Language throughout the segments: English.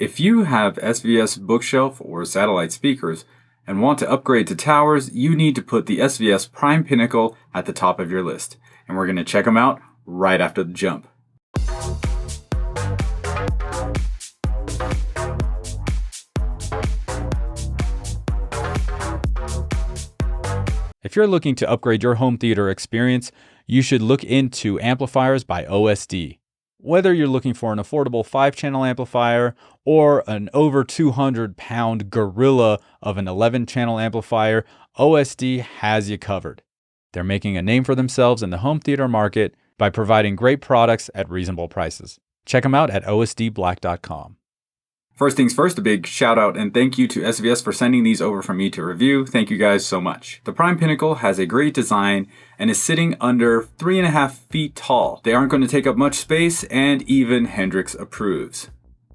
If you have SVS bookshelf or satellite speakers and want to upgrade to towers, you need to put the SVS Prime Pinnacle at the top of your list. And we're going to check them out right after the jump. If you're looking to upgrade your home theater experience, you should look into amplifiers by OSD. Whether you're looking for an affordable 5-channel amplifier or an over 200-pound gorilla of an 11-channel amplifier, OSD has you covered. They're making a name for themselves in the home theater market by providing great products at reasonable prices. Check them out at osdblack.com. First things first, a big shout out and thank you to SVS for sending these over for me to review. Thank you guys so much. The Prime Pinnacle has a great design and is sitting under 3.5 feet tall. They aren't going to take up much space, and even Hendrix approves.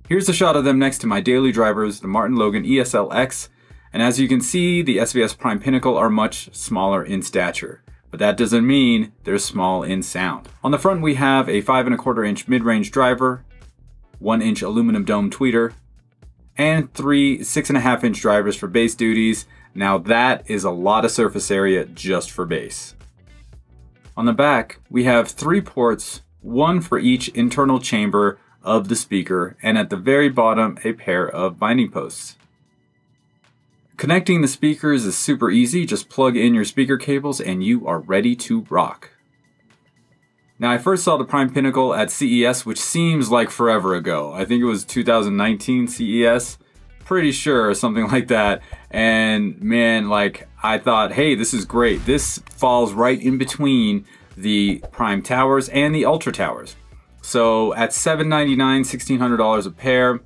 Here's a shot of them next to my daily drivers, the Martin Logan ESL-X, and as you can see, the SVS Prime Pinnacle are much smaller in stature. But that doesn't mean they're small in sound. On the front we have a 5¼ inch mid-range driver, 1-inch aluminum dome tweeter, and 3 6.5 inch drivers for bass duties. Now that is a lot of surface area just for bass. On the back, we have 3 ports, 1 for each internal chamber of the speaker, and at the very bottom, a pair of binding posts. Connecting the speakers is super easy. Just plug in your speaker cables and you are ready to rock. Now, I first saw the Prime Pinnacle at CES, which seems like forever ago. I think it was 2019 CES, pretty sure, or something like that. And man, I thought, hey, this is great. This falls right in between the Prime Towers and the Ultra Towers. So at $799, $1,600 a pair,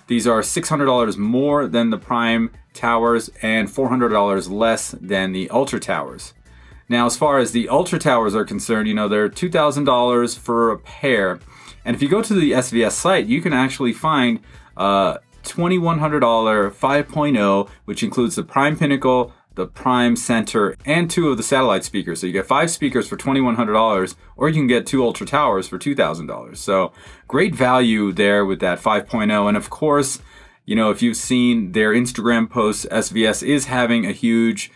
these are $600 more than the Prime Towers and $400 less than the Ultra Towers. Now, as far as the Ultra Towers are concerned, they're $2,000 for a pair. And if you go to the SVS site, you can actually find $2,100 5.0, which includes the Prime Pinnacle, the Prime Center, and 2 of the satellite speakers. So you get 5 speakers for $2,100, or you can get 2 Ultra Towers for $2,000. So great value there with that 5.0. And of course, if you've seen their Instagram posts, SVS is having a huge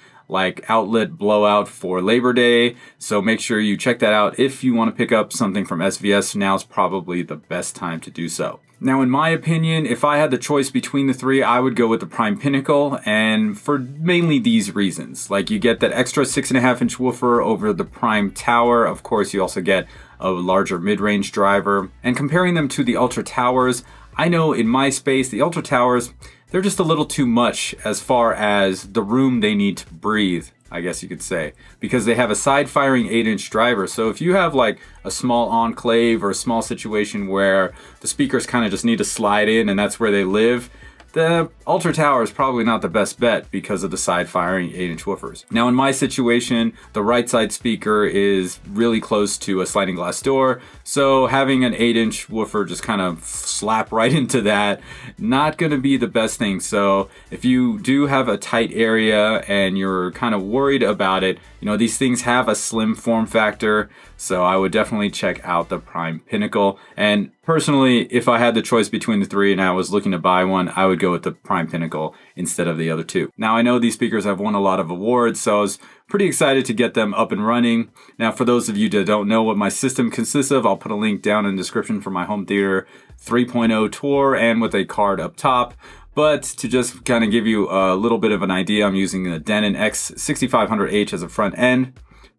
outlet blowout for Labor Day, so make sure you check that out. If you want to pick up something from SVS, now's probably the best time to do so. Now, in my opinion, if I had the choice between the 3, I would go with the Prime Pinnacle, and for mainly these reasons. You get that extra 6.5 inch woofer over the Prime Tower. Of course, you also get a larger mid-range driver. And comparing them to the Ultra Towers, I know in my space, the Ultra Towers, they're just a little too much as far as the room they need to breathe, I guess you could say, because they have a side-firing 8-inch driver. So if you have a small enclave or a small situation where the speakers kind of just need to slide in and that's where they live, the Ultra Tower is probably not the best bet because of the side-firing 8-inch woofers. Now, in my situation, the right side speaker is really close to a sliding glass door, so having an 8-inch woofer just kind of slap right into that, not going to be the best thing. So if you do have a tight area and you're kind of worried about it, these things have a slim form factor, so I would definitely check out the Prime Pinnacle. And personally, if I had the choice between the 3 and I was looking to buy one, I would go with the Prime Pinnacle instead of the other 2. Now, I know these speakers have won a lot of awards, so I was pretty excited to get them up and running. Now, for those of you that don't know what my system consists of, I'll put a link down in the description for my home theater 3.0 tour and with a card up top. But to just kind of give you a little bit of an idea, I'm using the Denon X6500H as a front end,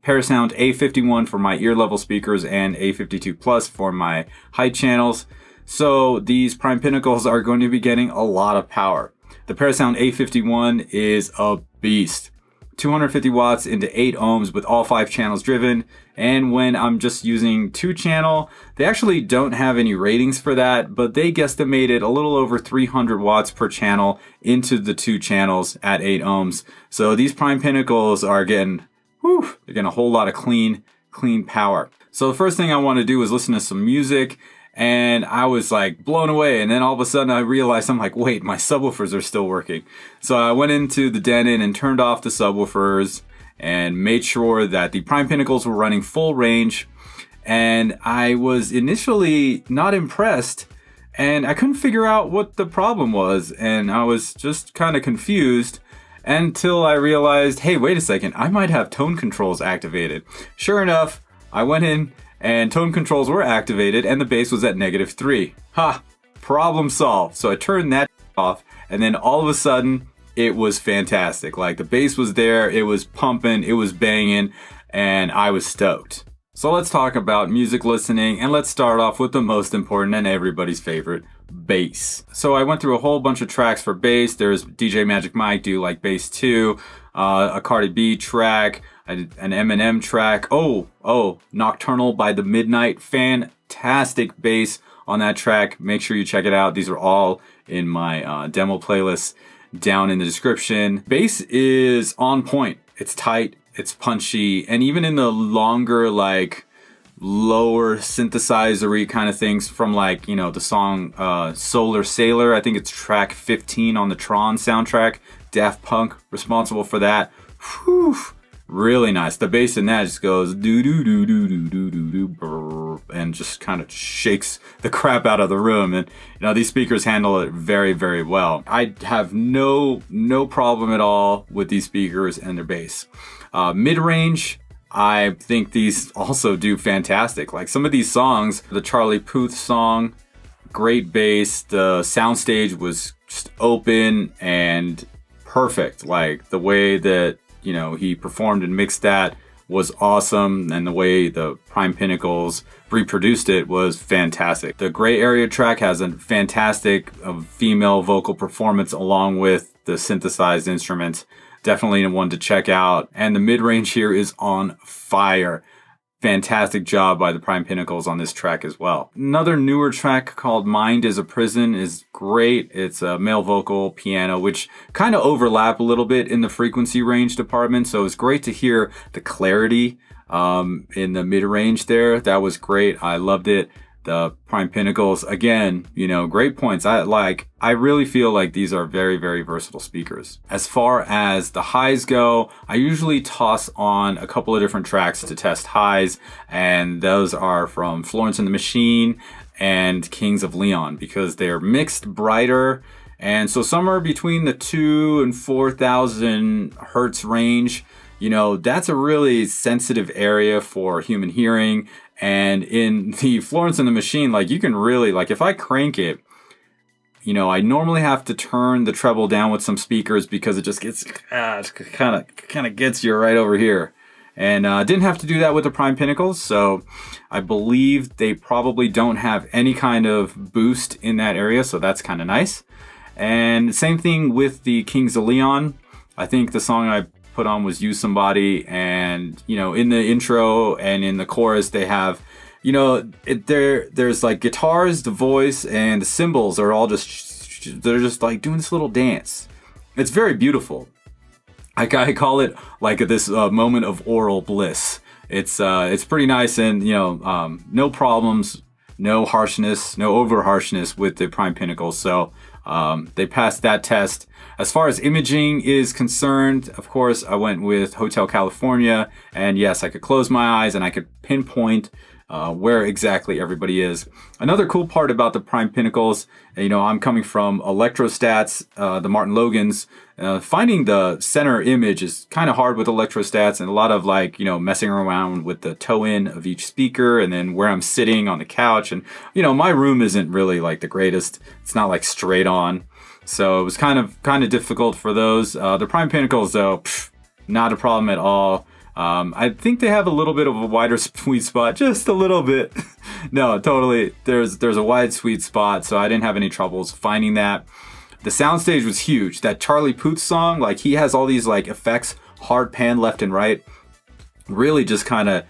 Parasound A51 for my ear level speakers, and A52 Plus for my height channels. So these Prime Pinnacles are going to be getting a lot of power. The Parasound A51 is a beast. 250 watts into 8 ohms with all 5 channels driven. And when I'm just using 2-channel, they actually don't have any ratings for that, but they guesstimated a little over 300 watts per channel into the 2 channels at 8 ohms. So these Prime Pinnacles are getting, they're getting a whole lot of clean power. So the first thing I want to do is listen to some music, and I was blown away. And then all of a sudden I realized, wait, my subwoofers are still working. So I went into the Denon and turned off the subwoofers and made sure that the Prime Pinnacles were running full range. And I was initially not impressed and I couldn't figure out what the problem was, and I was just kind of confused until I realized, hey, wait a second, I might have tone controls activated. Sure enough, I went in and tone controls were activated and the bass was at -3. Ha! Problem solved. So I turned that off, and then all of a sudden, it was fantastic. Like, the bass was there, it was pumping, it was banging, and I was stoked. So let's talk about music listening, and let's start off with the most important and everybody's favorite, bass. So I went through a whole bunch of tracks for bass. There's DJ Magic Mike, Do You Like Bass 2, a Cardi B track, an Eminem track. Oh, Nocturnal by The Midnight. Fantastic bass on that track. Make sure you check it out. These are all in my demo playlist down in the description. Bass is on point. It's tight. It's punchy. And even in the longer, like, lower synthesizer-y kind of things from, like, you know, the song Solar Sailor. I think it's track 15 on the Tron soundtrack. Daft Punk responsible for that. Whew. Really nice. The bass in that just goes do do do do do do do do and just kind of shakes the crap out of the room. And you know, these speakers handle it very, very well. I have no problem at all with these speakers and their bass. Mid-range, I think these also do fantastic. Like some of these songs, the Charlie Puth song, great bass. The Soundstage was just open and perfect. Like the way that, you know, he performed and mixed that was awesome, and the way the Prime Pinnacles reproduced it was fantastic. The Gray Area track has a fantastic female vocal performance along with the synthesized instruments. Definitely one to check out. And the mid-range here is on fire. Fantastic job by the Prime Pinnacles on this track as well. Another newer track called Mind is a Prison is great. It's a male vocal, piano, which kind of overlap a little bit in the frequency range department. So it's great to hear the clarity in the mid-range there. That was great. I loved it. The Prime Pinnacles, again, you know, great points. I really feel like these are very, very versatile speakers. As far as the highs go, I usually toss on a couple of different tracks to test highs, and those are from Florence and the Machine and Kings of Leon, because they're mixed, brighter, and so somewhere between the 2,000 and 4,000 hertz range, you know, that's a really sensitive area for human hearing. And in the Florence and the Machine, like, you can really, like, if I crank it, you know, I normally have to turn the treble down with some speakers because it just gets, kind of gets you right over here. And didn't have to do that with the Prime Pinnacles, so I believe they probably don't have any kind of boost in that area, so that's kind of nice. And same thing with the Kings of Leon. I think the song I put on was Use Somebody, and you know, in the intro and in the chorus they have, you know, there's like guitars, the voice, and the cymbals are all they're just like doing this little dance. It's very beautiful. I call it like this moment of oral bliss. It's pretty nice, and you know, no problems, no harshness, no over harshness with the Prime Pinnacle. So they passed that test. As far as imaging is concerned, of course, I went with Hotel California, and yes, I could close my eyes and I could pinpoint where exactly everybody is. Another cool part about the Prime Pinnacles, you know, I'm coming from Electrostats, the Martin Logans. Finding the center image is kind of hard with Electrostats, and a lot of, like, you know, messing around with the toe in of each speaker and then where I'm sitting on the couch. And, you know, my room isn't really like the greatest. It's not like straight on. So it was kind of difficult for those. The Prime Pinnacles, though, not a problem at all. I think they have a little bit of a wider sweet spot, just a little bit. No, totally. There's a wide sweet spot, so I didn't have any troubles finding that. The Soundstage was huge. That Charlie Puth song, like, he has all these like effects, hard pan left and right, really just kind of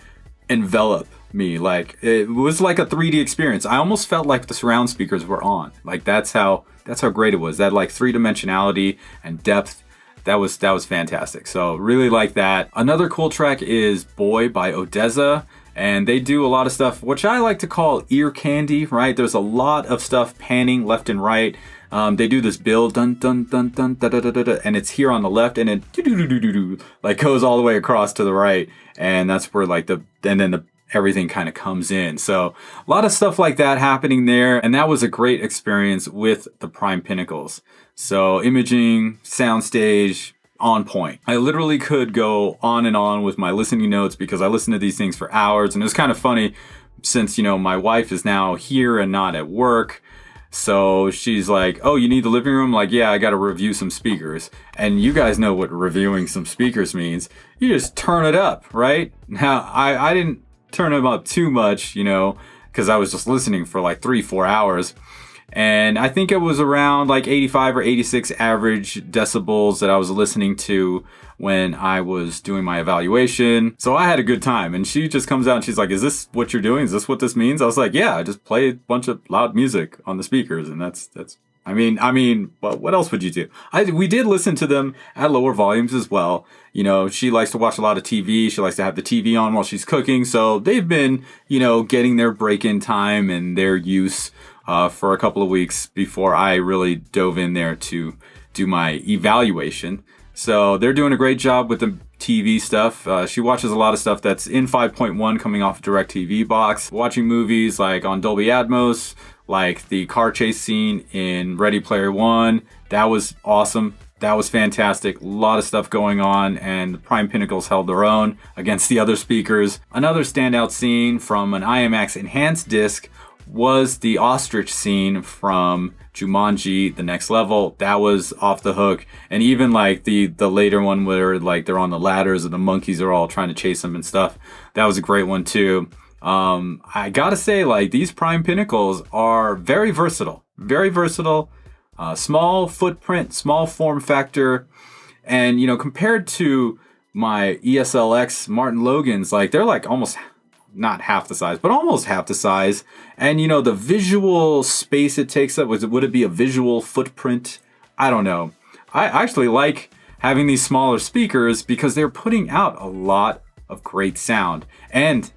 envelop me. Like, it was like a 3D experience. I almost felt like the surround speakers were on. Like, that's how great it was. That like three-dimensionality and depth. That was fantastic. So really like that. Another cool track is Boy by Odessa. And they do a lot of stuff, which I like to call ear candy, right? There's a lot of stuff panning left and right. They do this build, dun dun dun dun da da da da, and it's here on the left, and it like goes all the way across to the right, and that's where like and then everything kind of comes in. So a lot of stuff like that happening there. And that was a great experience with the Prime Pinnacles. So imaging, soundstage, on point. I literally could go on and on with my listening notes because I listened to these things for hours. And it was kind of funny since, my wife is now here and not at work. So she's like, oh, you need the living room? Like, yeah, I got to review some speakers. And you guys know what reviewing some speakers means. You just turn it up, right? Now, I didn't turn them up too much, because I was just listening for like 3-4 hours. And I think it was around like 85 or 86 average decibels that I was listening to when I was doing my evaluation. So I had a good time. And she just comes out and she's like, is this what you're doing? Is this what this means? I was like, yeah, I just play a bunch of loud music on the speakers. And that's, I mean, what else would you do? We did listen to them at lower volumes as well. She likes to watch a lot of TV. She likes to have the TV on while she's cooking. So they've been, getting their break-in time and their use for a couple of weeks before I really dove in there to do my evaluation. So they're doing a great job with the TV stuff. She watches a lot of stuff that's in 5.1 coming off a DirecTV box. Watching movies like on Dolby Atmos, like the car chase scene in Ready Player One. That was awesome. That was fantastic. A lot of stuff going on, and the Prime Pinnacles held their own against the other speakers. Another standout scene from an IMAX enhanced disc was the ostrich scene from Jumanji, The Next Level. That was off the hook. And even like the later one where like they're on the ladders and the monkeys are all trying to chase them and stuff. That was a great one too. I gotta say, like, these Prime Pinnacles are very versatile. Very versatile. Small footprint, small form factor. And, compared to my ESLX Martin Logans, like, they're like almost not half the size, but almost half the size. And, the visual space it takes up, would it be a visual footprint? I don't know. I actually like having these smaller speakers because they're putting out a lot of great sound. And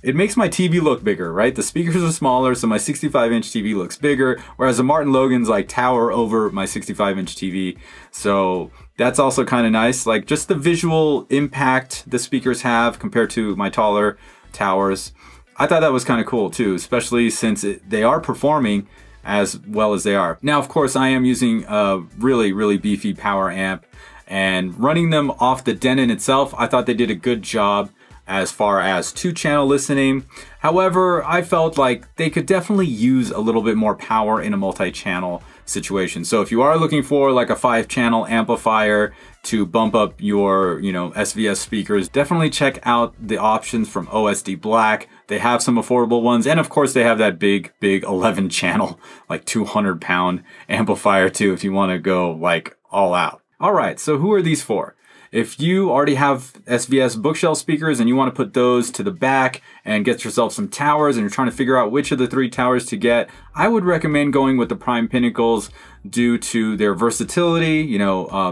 it makes my TV look bigger, right? The speakers are smaller, so my 65-inch TV looks bigger, whereas the Martin Logan's like tower over my 65-inch TV. So that's also kind of nice. Like, just the visual impact the speakers have compared to my taller towers. I thought that was kind of cool too, especially since they are performing as well as they are. Now, of course, I am using a really, really beefy power amp, and running them off the Denon itself, I thought they did a good job as far as 2-channel listening. However, I felt like they could definitely use a little bit more power in a multi-channel situation. So if you are looking for like a 5-channel amplifier to bump up your, SVS speakers, definitely check out the options from OSD Black. They have some affordable ones. And of course, they have that big 11-channel, like 200-pound amplifier too, if you want to go like all out. All right, so who are these for? If you already have SVS bookshelf speakers and you want to put those to the back and get yourself some towers and you're trying to figure out which of the 3 towers to get, I would recommend going with the Prime Pinnacles due to their versatility,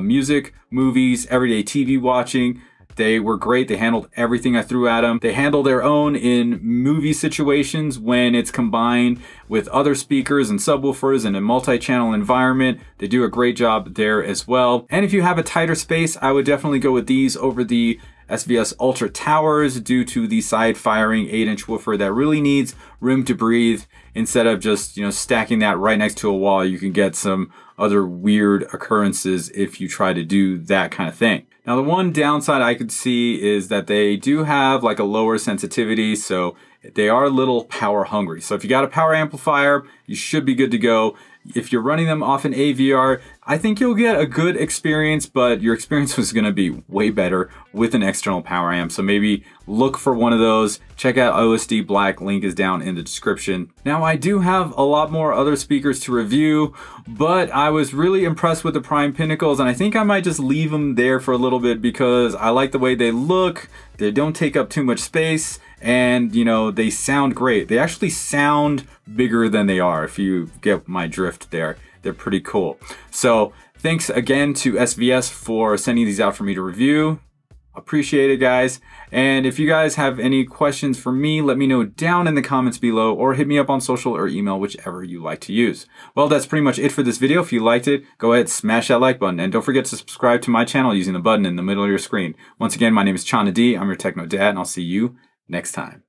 music, movies, everyday TV watching. They were great. They handled everything I threw at them. They handle their own in movie situations when it's combined with other speakers and subwoofers in a multi-channel environment. They do a great job there as well. And if you have a tighter space, I would definitely go with these over the SVS Ultra Towers due to the side firing 8-inch woofer that really needs room to breathe. Instead of just, stacking that right next to a wall, you can get some other weird occurrences if you try to do that kind of thing. Now, the one downside I could see is that they do have like a lower sensitivity, so they are a little power hungry. So if you got a power amplifier, you should be good to go. If you're running them off an AVR, I think you'll get a good experience, but your experience was going to be way better with an external power amp. So maybe look for one of those. Check out OSD Black, link is down in the description. Now, I do have a lot more other speakers to review, but I was really impressed with the Prime Pinnacles, and I think I might just leave them there for a little bit because I like the way they look. They don't take up too much space, and they sound great. They actually sound bigger than they are, if you get my drift there. They're pretty cool. So thanks again to SVS for sending these out for me to review. Appreciate it, guys. And if you guys have any questions for me, let me know down in the comments below, or hit me up on social or email, whichever you like to use. Well, that's pretty much it for this video. If you liked it, go ahead, smash that like button, and don't forget to subscribe to my channel using the button in the middle of your screen. Once again, my name is Chana D. I'm your Techno Dad, and I'll see you next time.